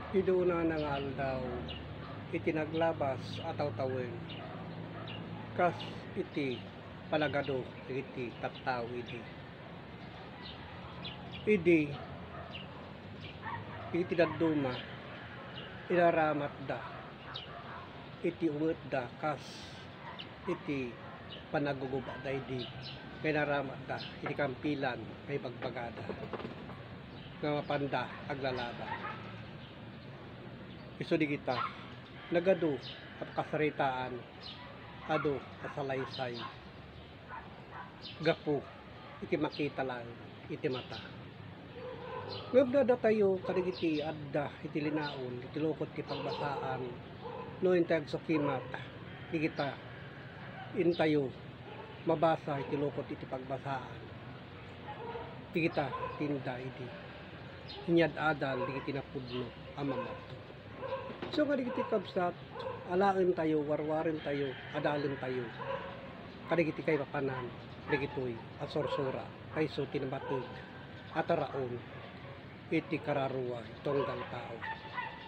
Iduna na nga daw itinaglabas ataw tawin kas iti palagado iti tattaw idi iti dadduma iraramat da iti umet da kas iti panaguguba da idi kay naramat da iti kampilan may bagbagada nga mapanda aglalaba. Iso di kita nagado at kasaritaan ado kasalaysay gapo iti makita lang iti mata ngabda tayo kadigiti adda iti linaon iti lokot ti pagbasaan no intag sukimat di kita intayo mabasa iti lokot iti pagbasaan di kita tinda iti inyad adal di kita napudno amamato. So kadigiti kabsat alaen tayo, warwarin tayo, adalin tayo. Kadigiti kay papanan, digitoy asorsura, kayso tinabatid, ataraon, iti kararuwa, tonggang tao.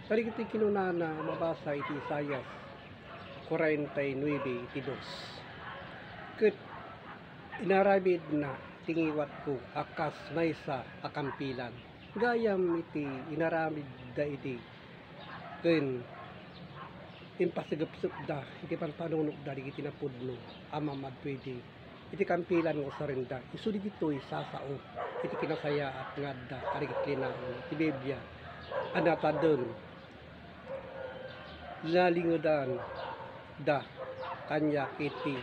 Kadigiti kinunana, mabasa iti Isayas, 49, iti 2. Ket inarabid na tingiwat ko, akas maysa akampilan. Gayam iti inaramid da iti ken impasigapsup da iti panpanunok da iti napudno amamad pwede iti kampilan ngo sarinda isu digitoy sasao iti kinasaya at ngadda kadigit linaon iti Biblia anatadon lalingodan da kanya iti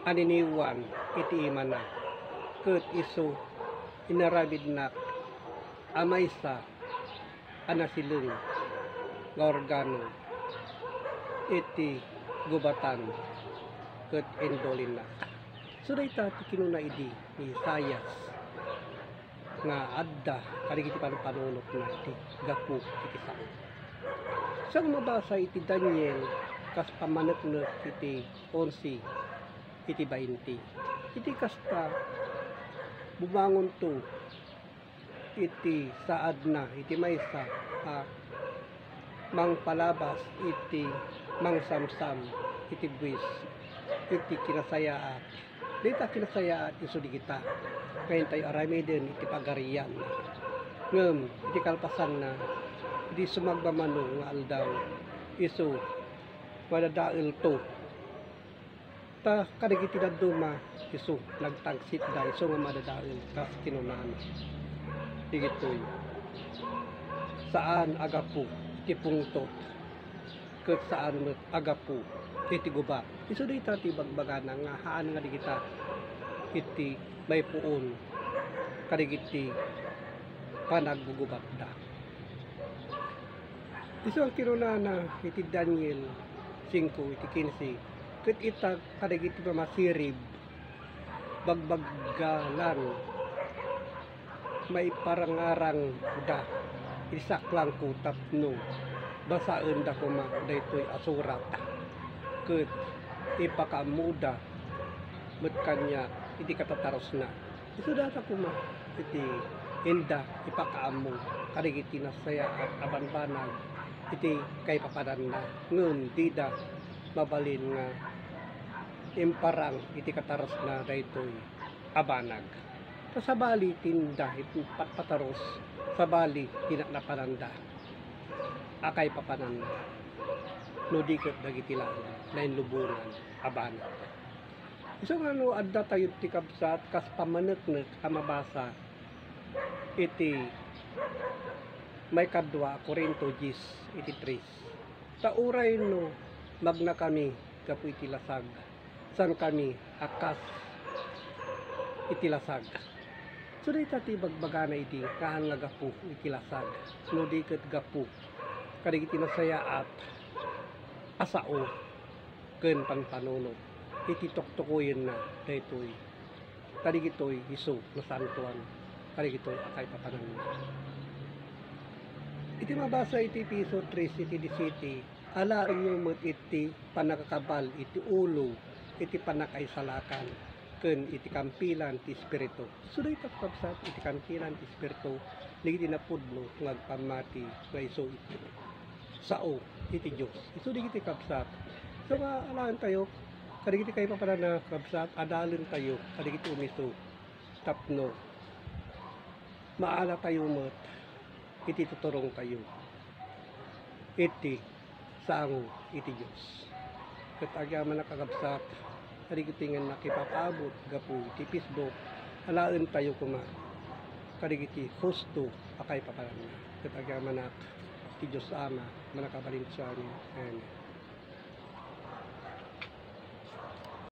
aniniwan iti imana ket isu inarabid na amaysa anasileng nga organo iti gubatan ket endolin na. So dayta ti kinuna idi ni Isayas nga adda kadigiti panunot na iti gapu iti sao. Sang mabasa iti Daniel kas pamaneknek iti 11 iti 20. Iti kasta bumangon to iti saad na iti maysa mangpalabas iti mangsamsam iti buwis iti kinasayaat dita kinasayaat isu di kita kayen tayo aramiden iti pagarian ngem iti kalpasan na iti sumagbamano nga aldaw isu madadael to ta kadigiti dadduma isu nagtagsit da isu nga madadael kas kinunana digitoy saan agapu iti pungtot ket saan met agapu iti guba isu dayta ti bagbagana nga haan nga digita iti may puon kadigiti panaggugubat da isu ang kinunana iti Daniel 5 iti 15 ket ita kadigiti pamasirib bagbaggalan may parangarang da isaklang ko tapno basaen da kuma daytoy asurat ket ipakamuda met kanya iti katataros na isu data kuma iti inda ipakaamu kadigiti nasaya at abanbanag iti kay papadan na ngem dida mabalin nga imparang iti kataros na daytoy abanag sabali tinda iti patpataros sabali tinaknapananda akay papananda no diket dagiti lang lain lubunan abanag iso nga no adda tayo ti kabsat kas pamaneknek a mabasa iti may kadwa Korinto 10 iti 3 tauray no magna kami gapu iti lasag san kami akas iti lasag. So dayta ti bagbagana iti kaan nga gapu iti lasag no diket gapu kadigiti nasayaat asao ken panpanunot iti tuktukuyen na daytoy kadigitoy isu no santuan kadigitoy akay papanan iti mabasa iti piso 3 iti 17 ala inyo met iti panakakabal iti ulo iti panakaisalakan ken iti kampilan ti espiritu. Suday kapkapsat iti kampilan ti espiritu ligiti na pudno ngagpamati nga iso iti sao iti Dios. Isu digiti kapsat. So nga alaan tayo kadigiti kayo papanana kapsat adalin tayo kadigiti umiso tapno maala tayo met iti tuturong tayo iti sango iti Dios. Ket agyaman nakakabsat kadigiti nga nakipapabot gapu iti Facebook alaan tayo kuma kadigiti husto akay paparanna. Ket agyaman nak ti Dios Ama manakabalin sa amin. Amen.